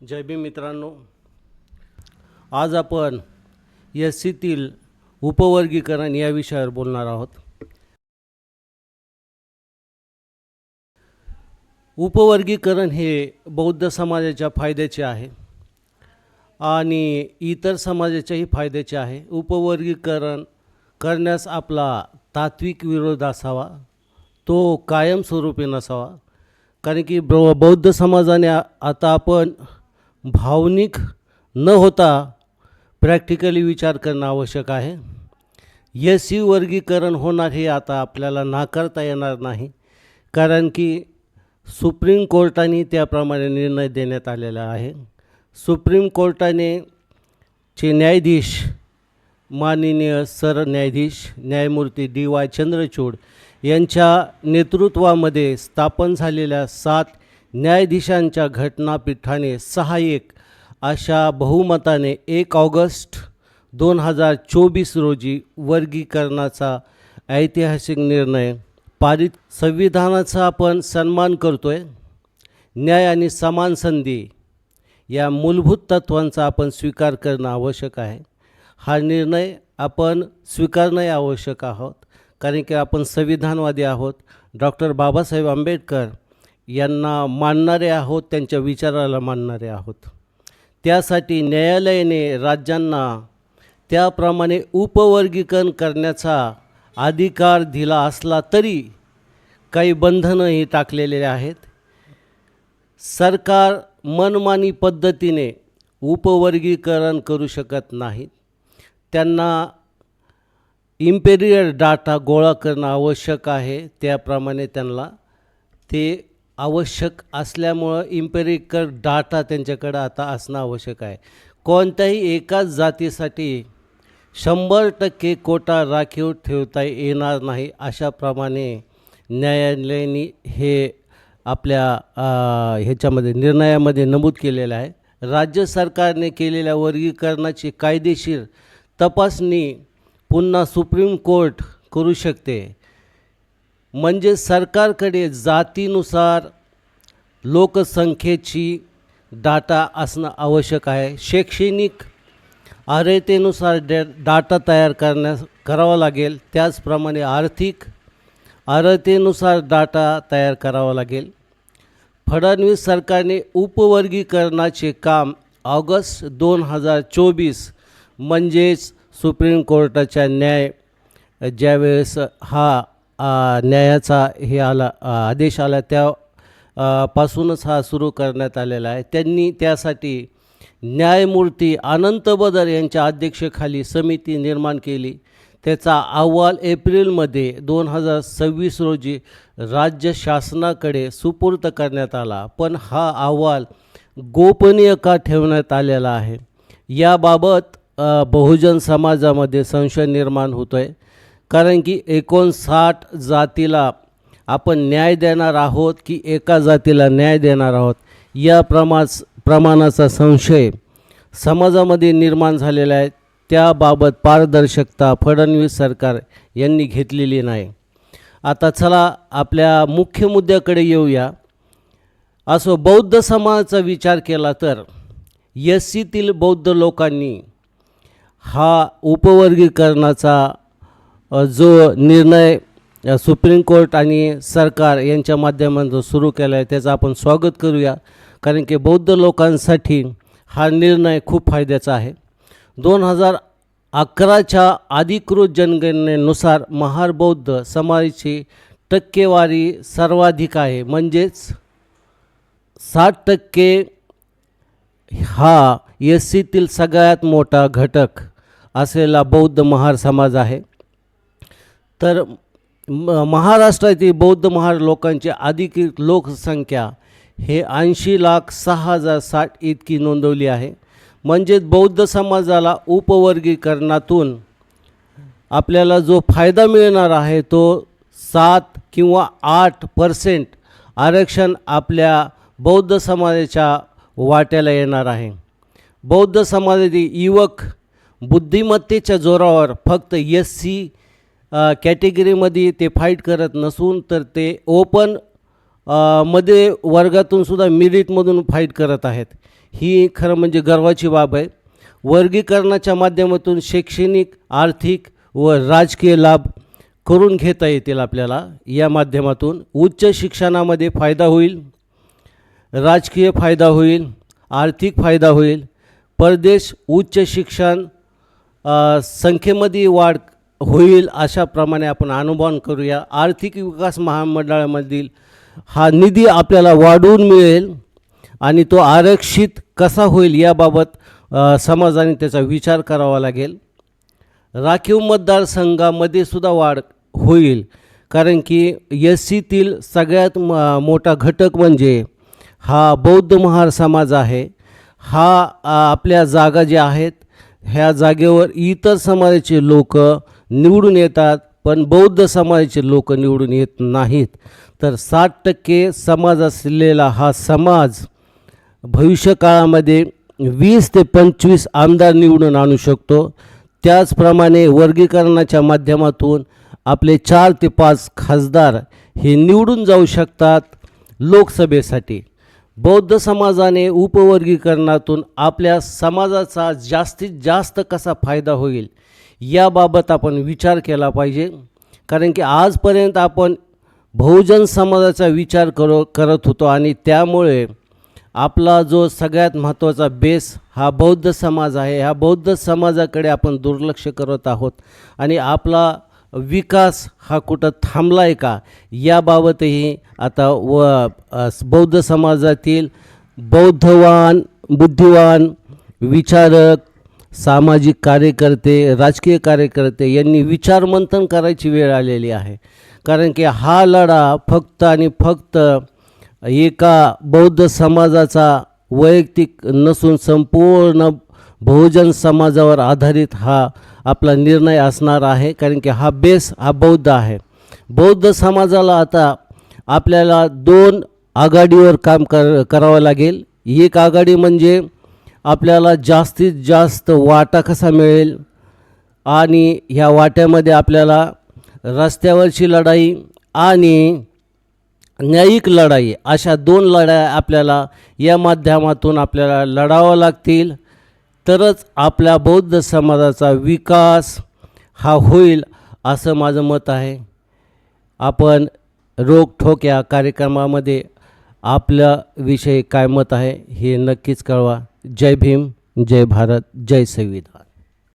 जय भीम मित्रांनो, आज आपण एस.सीतील उपवर्गीकरण या विषयावर बोलणार आहोत. उपवर्गीकरण हे बौद्ध समाजाच्या फायद्याचे आहे आणि इतर समाजाच्याही फायद्याचे आहे. उपवर्गीकरण करण्यास आपला तात्विक विरोध असावा, तो कायमस्वरूपी नसावा. कारण की बौद्ध समाजाने आता आपण भावनिक न होता प्रॅक्टिकली विचार करणं आवश्यक आहे. एस.सी वर्गीकरण होणार हे आता आपल्याला नाकारता येणार नाही, कारण की सुप्रीम कोर्टाने त्याप्रमाणे निर्णय देण्यात आलेला आहे. सुप्रीम कोर्टाने चे न्यायाधीश माननीय सरन्यायाधीश न्यायमूर्ती डी.वाय. चंद्रचूड यांच्या नेतृत्वामध्ये स्थापन झालेल्या 7 न्यायाधीशांच्या घटनापीठाने 6-1 अशा बहुमताने 1 ऑगस्ट 2024 रोजी वर्गीकरणाचा ऐतिहासिक निर्णय पारित. संविधानाचा आपण सन्मान करतो आहे. न्याय आणि समान संधी या मूलभूत तत्त्वांचा आपण स्वीकार करणं आवश्यक आहे. हा निर्णय आपण स्वीकारणं आवश्यक आहोत, कारण की आपण संविधानवादी आहोत. डॉक्टर बाबासाहेब आंबेडकर यांना मानणारे आहोत, त्यांच्या विचाराला मानणारे आहोत. त्यासाठी न्यायालयाने राज्यांना त्याप्रमाणे उपवर्गीकरण करण्याचा अधिकार दिला असला तरी काही बंधनंही टाकलेले आहेत. सरकार मनमानी पद्धतीने उपवर्गीकरण करू शकत नाहीत. त्यांना इम्पेरियल डाटा गोळा करणं आवश्यक आहे. त्याप्रमाणे त्यांना ते आवश्यक असल्यामुळं इम्पेरिकल डाटा त्यांच्याकडं आता असणं आवश्यक आहे. कोणत्याही एकाच जातीसाठी 100% कोटा राखीव ठेवता येणार नाही, अशाप्रमाणे न्यायालयाने हे आपल्या ह्याच्यामध्ये निर्णयामध्ये नमूद केलेलं आहे. राज्य सरकारने केलेल्या वर्गीकरणाची कायदेशीर तपासणी पुन्हा सुप्रीम कोर्ट करू शकते. म्हणजे सरकारकडे जातीनुसार लोकसंख्येची डाटा असणं आवश्यक आहे. शैक्षणिक अर्हतेनुसार डाटा तयार करावा लागेल. त्याचप्रमाणे आर्थिक अर्हतेनुसार डाटा तयार करावा लागेल. फडणवीस सरकारने उपवर्गीकरणाचे काम ऑगस्ट 2024 म्हणजेच सुप्रीम कोर्टाच्या ज्यावेळेस हा न्यायाचा हे आदेश आला पासूनच हा सुरू करण्यात आलेला आहे. त्यांनी त्यासाठी न्यायमूर्ती अनंत बदर यांच्या अध्यक्षतेखाली समिती निर्माण केली. त्याचा अहवाल एप्रिलमध्ये 2026 रोजी राज्य शासनाकडे सुपूर्द करण्यात आला. पण हा अहवाल गोपनीय का ठेवण्यात आलेला आहे, याबाबत बहुजन समाजामध्ये संशय निर्माण होतो आहे. कारण की 59 जातीला आपण न्याय देणार आहोत की एका जातीला न्याय देणार आहोत, या प्रमाणाचा संशय समाजामध्ये निर्माण झालेला आहे. त्याबाबत पारदर्शकता फडणवीस सरकार यांनी घेतलेली नाही. आता चला आपल्या मुख्य मुद्द्याकडे येऊया. असो, बौद्ध समाजाचा विचार केला तर एस.सीतील बौद्ध लोकांनी हा उपवर्गीकरणाचा जो निर्णय सुप्रीम कोर्ट आणि सरकार यांच्या माध्यमातून सुरू केला आहे त्याचं आपण स्वागत करूया. कारण की बौद्ध लोकांसाठी हा निर्णय खूप फायद्याचा आहे. 2011च्या अधिकृत जनगणनेनुसार महार बौद्ध समाजाची टक्केवारी सर्वाधिक आहे. म्हणजेच 60% हा एस.सीतील सगळ्यात मोठा घटक असलेला बौद्ध महार समाज आहे. तर महाराष्ट्रातील बौद्ध महार लोकांची अधिकृत लोकसंख्या हे 80,06,060 इतकी नोंदवली आहे. म्हणजेच बौद्ध समाजाला उपवर्गीकरणातून आपल्याला जो फायदा मिळणार आहे तो 7 किंवा 8% आरक्षण आपल्या बौद्ध समाजाच्या वाट्याला येणार आहे. बौद्ध समाजातील युवक बुद्धिमत्तेच्या जोरावर फक्त एस.सी कॅटेगरीमध्ये ते फाईट करत नसून तर ते ओपन मध्ये वर्गातून सुद्धा मेरिटमधून फाईट करत आहेत. ही खरं म्हणजे गर्वाची बाब आहे. वर्गीकरणाच्या माध्यमातून शैक्षणिक, आर्थिक व राजकीय लाभ करून घेता येतील आपल्याला. या माध्यमातून उच्च शिक्षणामध्ये फायदा होईल, राजकीय फायदा होईल, आर्थिक फायदा होईल. परदेश उच्च शिक्षण संख्येमध्ये वाढ होईल अशाप्रमाणे आपण अनुमान करूया. आर्थिक विकास महामंडळामधील हा निधी आपल्याला वाढवून मिळेल आणि तो आरक्षित कसा होईल याबाबत समाजाने त्याचा विचार करावा लागेल. राखीव मतदारसंघामध्ये सुद्धा वाढ होईल, कारण की एस-सीतील सगळ्यात मोठा घटक म्हणजे हा बौद्ध महार समाज आहे. हा आपल्या जागा ज्या आहेत ह्या जागेवर इतर समाजाचे लोक निवडून येतात, पण बौद्ध समाजाचे लोक निवडून येत नाहीत. तर 60% समाज असलेला हा समाज भविष्यकाळामध्ये 20 ते 25 आमदार निवडून आणू शकतो. त्याचप्रमाणे वर्गीकरणाच्या माध्यमातून आपले 4 ते 5 खासदार हे निवडून जाऊ शकतात लोकसभेसाठी. बौद्ध समाजाने उपवर्गीकरणातून आपल्या समाजाचा जास्तीत जास्त कसा फायदा होईल याबाबत आपण विचार केला पाहिजे. कारण की आजपर्यंत आपण बहुजन समाजाचा विचार करत होतो आणि त्यामुळे आपला जो सगळ्यात महत्त्वाचा बेस हा बौद्ध समाज आहे. ह्या बौद्ध समाजाकडे आपण दुर्लक्ष करत आहोत आणि आपला विकास हा कुठं थांबला आहे का याबाबतही आता बौद्ध समाजातील बौद्धवान, बुद्धिवान, विचारक, सामाजिक कार्यकर्ते, राजकीय कार्यकर्ते यांनी विचारमंथन करायची वेळ आलेली आहे. कारण की हा लढा फक्त आणि फक्त एका बौद्ध समाजाचा वैयक्तिक नसून संपूर्ण बहुजन समाजावर आधारित हा आपला निर्णय असणार आहे. कारण की हा बेस हा बौद्ध आहे. बौद्ध समाजाला आता आपल्याला 2 आघाडीवर काम करावं लागेल. एक आघाडी म्हणजे आपल्याला जास्तीत जास्त वाटा कसा मिळेल आणि ह्या वाट्यामध्ये आपल्याला रस्त्यावरची लढाई आणि न्यायिक लढाई अशा 2 लढाया आपल्याला या माध्यमातून आपल्याला लढावं लागतील. तरच आपल्या बौद्ध समाजाचा विकास हा होईल असं माझं मत आहे. आपण रोकठोक या कार्यक्रमामध्ये आपल्याविषयी काय मत आहे हे नक्कीच कळवा. जय भीम, जय भारत, जय संविधान.